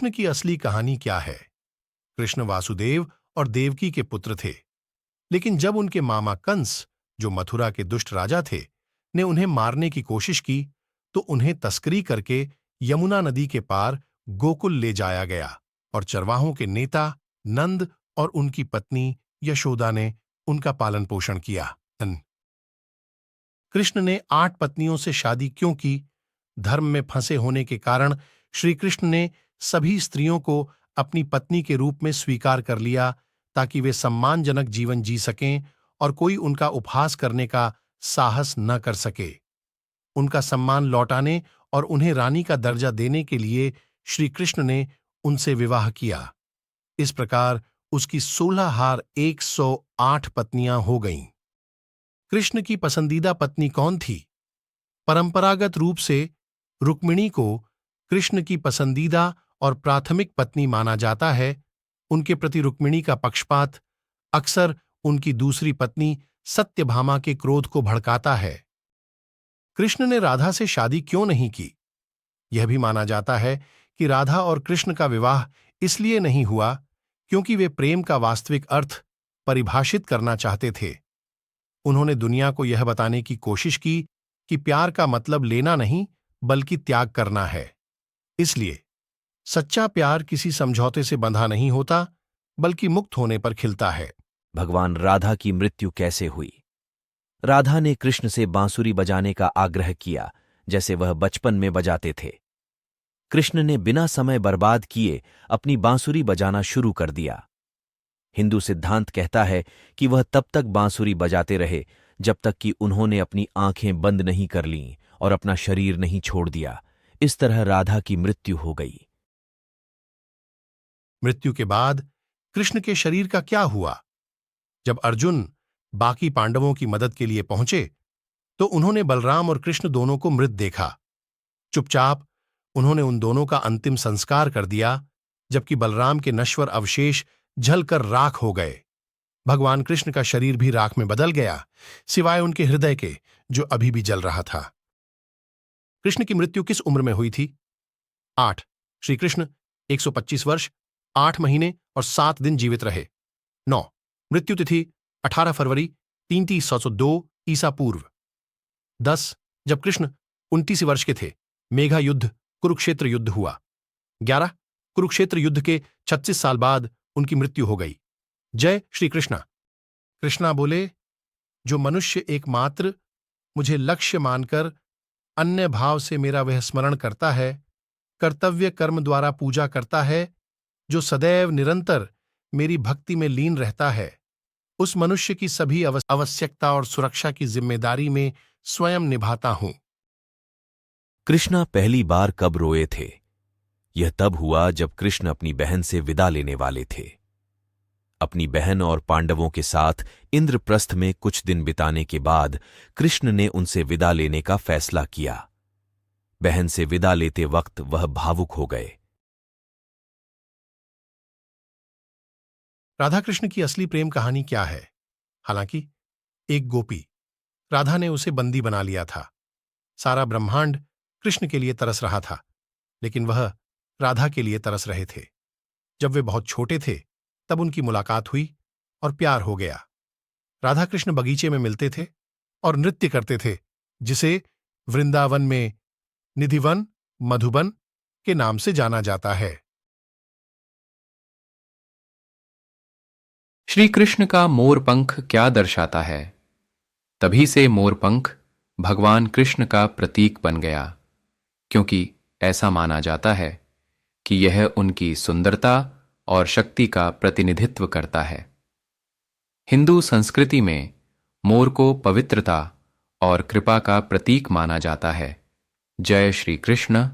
कृष्ण की असली कहानी क्या है? कृष्ण वासुदेव और देवकी के पुत्र थे, लेकिन जब उनके मामा कंस, जो मथुरा के दुष्ट राजा थे, ने उन्हें मारने की कोशिश की, तो उन्हें तस्करी करके यमुना नदी के पार गोकुल ले जाया गया और चरवाहों के नेता नंद और उनकी पत्नी यशोदा ने उनका पालन पोषण किया। कृष्ण ने 8 पत्नियों से शादी क्यों की? धर्म में फंसे होने के कारण श्री कृष्ण ने सभी स्त्रियों को अपनी पत्नी के रूप में स्वीकार कर लिया, ताकि वे सम्मानजनक जीवन जी सकें और कोई उनका उपहास करने का साहस न कर सके। उनका सम्मान लौटाने और उन्हें रानी का दर्जा देने के लिए श्री कृष्ण ने उनसे विवाह किया। इस प्रकार उसकी 16 हार 108 पत्नियां हो गईं। कृष्ण की पसंदीदा पत्नी कौन थी? परंपरागत रूप से रुक्मिणी को कृष्ण की पसंदीदा और प्राथमिक पत्नी माना जाता है। उनके प्रति रुक्मिणी का पक्षपात अक्सर उनकी दूसरी पत्नी सत्यभामा के क्रोध को भड़काता है। कृष्ण ने राधा से शादी क्यों नहीं की? यह भी माना जाता है कि राधा और कृष्ण का विवाह इसलिए नहीं हुआ क्योंकि वे प्रेम का वास्तविक अर्थ परिभाषित करना चाहते थे। उन्होंने दुनिया को यह बताने की कोशिश की कि प्यार का मतलब लेना नहीं बल्कि त्याग करना है। इसलिए सच्चा प्यार किसी समझौते से बंधा नहीं होता, बल्कि मुक्त होने पर खिलता है। भगवान राधा की मृत्यु कैसे हुई? राधा ने कृष्ण से बांसुरी बजाने का आग्रह किया, जैसे वह बचपन में बजाते थे। कृष्ण ने बिना समय बर्बाद किए अपनी बांसुरी बजाना शुरू कर दिया। हिंदू सिद्धांत कहता है कि वह तब तक बांसुरी बजाते रहे जब तक कि उन्होंने अपनी आंखें बंद नहीं कर लीं और अपना शरीर नहीं छोड़ दिया। इस तरह राधा की मृत्यु हो गई। मृत्यु के बाद कृष्ण के शरीर का क्या हुआ? जब अर्जुन बाकी पांडवों की मदद के लिए पहुंचे, तो उन्होंने बलराम और कृष्ण दोनों को मृत देखा। चुपचाप उन्होंने उन दोनों का अंतिम संस्कार कर दिया, जबकि बलराम के नश्वर अवशेष जलकर राख हो गए। भगवान कृष्ण का शरीर भी राख में बदल गया, सिवाय उनके हृदय के, जो अभी भी जल रहा था। कृष्ण की मृत्यु किस उम्र में हुई थी? 8। श्री कृष्ण 125 वर्ष 8 महीने और 7 दिन जीवित रहे। 9। मृत्यु तिथि 18 फरवरी 3302 ईसा पूर्व। 10। जब कृष्ण 29 वर्ष के थे, मेघा युद्ध कुरुक्षेत्र युद्ध हुआ। 11। कुरुक्षेत्र युद्ध के 36 साल बाद उनकी मृत्यु हो गई। जय श्री कृष्णा। कृष्णा बोले, जो मनुष्य एकमात्र मुझे लक्ष्य मानकर अन्य भाव से मेरा वह स्मरण करता है, कर्तव्य कर्म द्वारा पूजा करता है, जो सदैव निरंतर मेरी भक्ति में लीन रहता है, उस मनुष्य की सभी आवश्यकता और सुरक्षा की जिम्मेदारी में स्वयं निभाता हूं। कृष्णा पहली बार कब रोए थे? यह तब हुआ जब कृष्ण अपनी बहन से विदा लेने वाले थे। अपनी बहन और पांडवों के साथ इंद्रप्रस्थ में कुछ दिन बिताने के बाद कृष्ण ने उनसे विदा लेने का फैसला किया। बहन से विदा लेते वक्त वह भावुक हो गए। राधा कृष्ण की असली प्रेम कहानी क्या है? हालांकि एक गोपी, राधा ने उसे बंदी बना लिया था। सारा ब्रह्मांड कृष्ण के लिए तरस रहा था, लेकिन वह राधा के लिए तरस रहे थे। जब वे बहुत छोटे थे, तब उनकी मुलाकात हुई और प्यार हो गया। राधा कृष्ण बगीचे में मिलते थे और नृत्य करते थे, जिसे वृंदावन में निधिवन, मधुबन के नाम से जाना जाता है। श्री कृष्ण का मोरपंख क्या दर्शाता है? तभी से मोरपंख भगवान कृष्ण का प्रतीक बन गया, क्योंकि ऐसा माना जाता है कि यह उनकी सुंदरता और शक्ति का प्रतिनिधित्व करता है। हिंदू संस्कृति में मोर को पवित्रता और कृपा का प्रतीक माना जाता है। जय श्री कृष्ण।